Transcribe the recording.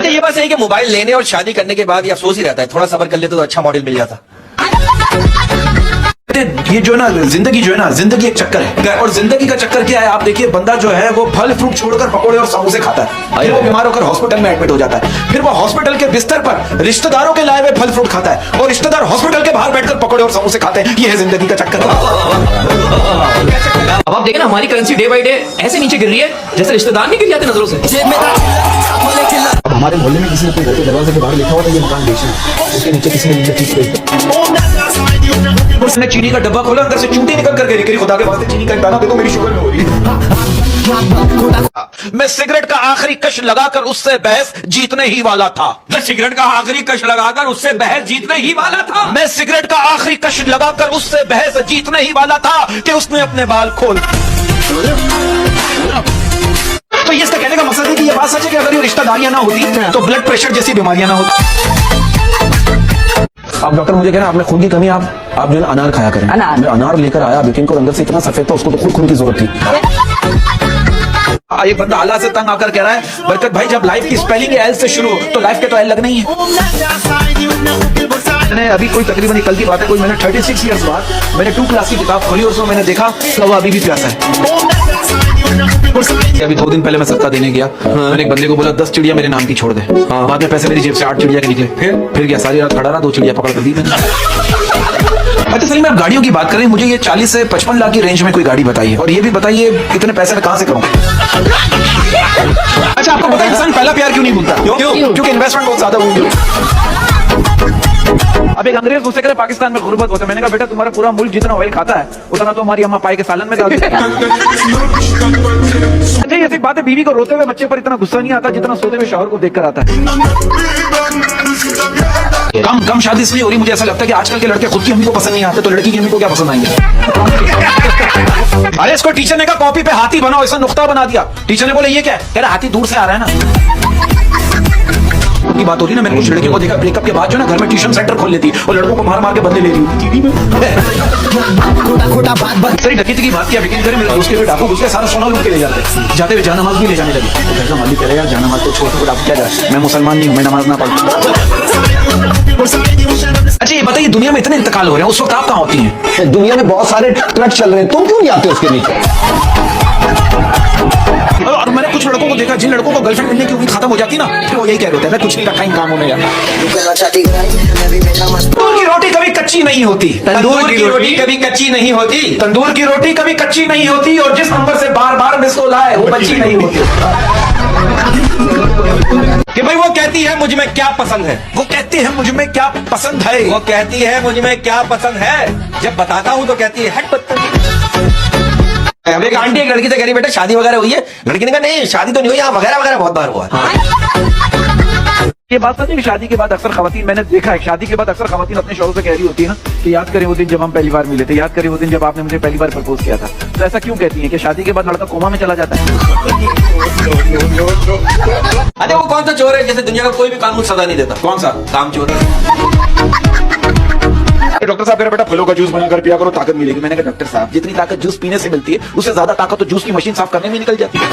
ये बात सही कि मोबाइल लेने और शादी करने के बाद ये अफसोस ही रहता है, थोड़ा सब्र कर लेते तो अच्छा मॉडल मिल जाता। ये जो है ना जिंदगी जो है ना, जिंदगी एक चक्कर है, और जिंदगी का चक्कर क्या है आप देखिए, बंदा जो है वो फल फ्रूट छोड़कर पकोड़े और समोसे खाता है, फिर वो बीमार होकर हॉस्पिटल में एडमिट हो जाता है, फिर वो हॉस्पिटल के बिस्तर पर रिश्तेदारों के लाए हुए फल फ्रूट खाता है और रिश्तेदार हॉस्पिटल के बाहर बैठकर पकोड़े और समोसे खाते हैं। ये है जिंदगी का चक्कर। अब आप देखें ना हमारी करेंसी डे बाई डे ऐसे नीचे गिर रही है जैसे रिश्तेदार नहीं गिर जाते नजरों से। हमारे मोहल्ले में किसी ने घर के दरवाजे के बाहर लिखा हुआ था ये मकान बेचना, उसके नीचे किसी ने चीज बेच दी। उसने चीनी का डब्बा खोला, अंदर से चूंटी निकल कर गई, खुदा के वास्ते चीनी का एक दाना देखो मेरी शुगर में हो रही है। मैं सिगरेट का आखिरी कश लगाकर उससे बहस जीतने ही वाला था। मैं सिगरेट का आखिरी कश लगाकर उससे बहस जीतने ही वाला था। मैं सिगरेट का आखिरी कश लगाकर उससे बहस जीतने ही वाला था कि उसने अपने बाल खोल। तो ये इसका कहने का मकसद है कि ये बात सच है कि अगर ये रिश्तेदारियां ना होती तो ब्लड प्रेशर जैसी बीमारियां ना होती। अब डॉक्टर मुझे कह रहे हैं आप में खून की कमी, आप जो है अनार खाया करें। मैं अनार लेकर आया लेकिन को अंदर से इतना सफेद था उसको तो खुद खून की जरूरत थी। एक बंदा आला से तंग आकर कह रहा है बरकत भाई जब लाइफ की स्पेलिंग एल से शुरू तो लाइफ के तो एल लगना ही है। मैंने अभी कोई तकरीबन कल की बात है, कोई मैंने 36 ईयर्स बाद मैंने 2 क्लास की किताब खोली और उसमें मैंने देखा कौवा अभी भी प्यासा है। अभी 2 दिन पहले मैं सत्ता देने गया, मैंने एक बंदे को बोला 10 चिड़िया मेरे नाम की छोड़ दे, बाद में पैसे मेरी जेब से 8 चिड़िया के निकले, फिर गया सारी रात खड़ा रहा, 2 चिड़िया पकड़ कर दी मैंने। अच्छा सही में आप गाड़ियों की बात करें, मुझे ये 40 से 55 लाख की रेंज में कोई गाड़ी बताइए और ये भी बताइए इतने पैसे मैं कहां से करूं। अच्छा आपको पता है इंसान पहला प्यार क्यों नहीं भूलता? क्योंकि इन्वेस्टमेंट बहुत ज्यादा होगी। अब एक अंग्रेज मुझसे कह रहे पाकिस्तान में गुर्बत होता है, मैंने कहा बेटा तुम्हारा पूरा मुल्क जितना ऑयल खाता है उतना तो हमारी अम्मा पाई के सालन में डालती है। अच्छा ये बात है, बीवी को रोते हुए बच्चे पर इतना गुस्सा नहीं आता जितना सोते हुए शौहर को देखकर आता है। कम शादी इसलिए हो रही, मुझे ऐसा लगता है कि आजकल के लड़के खुद की अम्मी को पसंद नहीं आते तो लड़की की अम्मी को क्या पसंद आएंगे। अरे इसको टीचर ने कहा कॉपी पे हाथी बनाओ, ऐसा नुक्ता बना दिया, टीचर ने बोला ये क्या है, कह रहा हाथी दूर से आ रहा है ना। की बात हो रही ना, मैंने कुछ लड़कियों को देखा ब्रेकअप के बाद जो ना घर में ट्यूशन सेंटर खोल लेती और लड़कों को मार मार के बदले ले रही टीवी में। सही डकैती की बात किया यकीन करें, मेरे दोस्त के डाकू उसके सारा सोना लूट के ले जाते हुए जानमाज भी ले जाने लगे। तो मालिक कह रहा यार जानमाज तो छोड़ डाकू क्या जाए, मैं मुसलमान नहीं हूँ, मैं नमाज ना पढ़ता। अच्छा ये बताइए दुनिया में इतने इंतकाल हो रहे हैं, उस वक्त आप कहाँ होती हैं? दुनिया में बहुत सारे ट्रक चल रहे हैं, तुम क्यों नहीं आते उसके नीचे? और मैंने कुछ लड़कों को देखा जिन लड़कों को गर्लफ्रेंड मिलने की उम्मीद खत्म हो जाती ना, फिर वो यही कह रहे थे कुछ नहीं का टाइम काम होने यार। तंदूर की रोटी कभी कच्ची नहीं होती, तंदूर की रोटी कभी कच्ची नहीं होती, तंदूर की रोटी कभी कच्ची नहीं होती और जिस नंबर से बार बार मिस कॉल आए वो बच्ची नहीं होती। कि भाई वो कहती है मुझ में क्या पसंद है, वो कहती है मुझ में क्या पसंद है, वो कहती है मुझ में क्या पसंद है, जब बताता हूँ तो कहती है हट बदतमीज। एक आंटी एक लड़की से कह रही बेटा शादी वगैरह हुई है, लड़की ने कहा नहीं शादी तो नहीं हुई, यहाँ वगैरह वगैरह बहुत बार हुआ। ये बात सच है कि शादी के बाद अक्सर खवातीन, मैंने देखा है शादी के बाद अक्सर खवातीन अपने शौहर से कह रही होती है ना कि याद करें वो दिन जब हम पहली बार मिले थे, याद करें वो दिन जब आपने मुझे पहली बार प्रपोज किया था। तो ऐसा क्यों कहती है कि शादी के बाद लड़का कोमा में चला जाता है? अरे वो कौन सा चोर है जैसे दुनिया का कोई भी कानून सजा नहीं देता, कौन सा काम चोर है। डॉक्टर साहब मेरा बेटा फलों का जूस बनाकर पिया करो ताकत मिलेगी। मैंने कहा डॉक्टर साहब जितनी ताकत जूस पीने से मिलती है उससे ज्यादा ताकत तो जूस की मशीन साफ करने में निकल जाती है।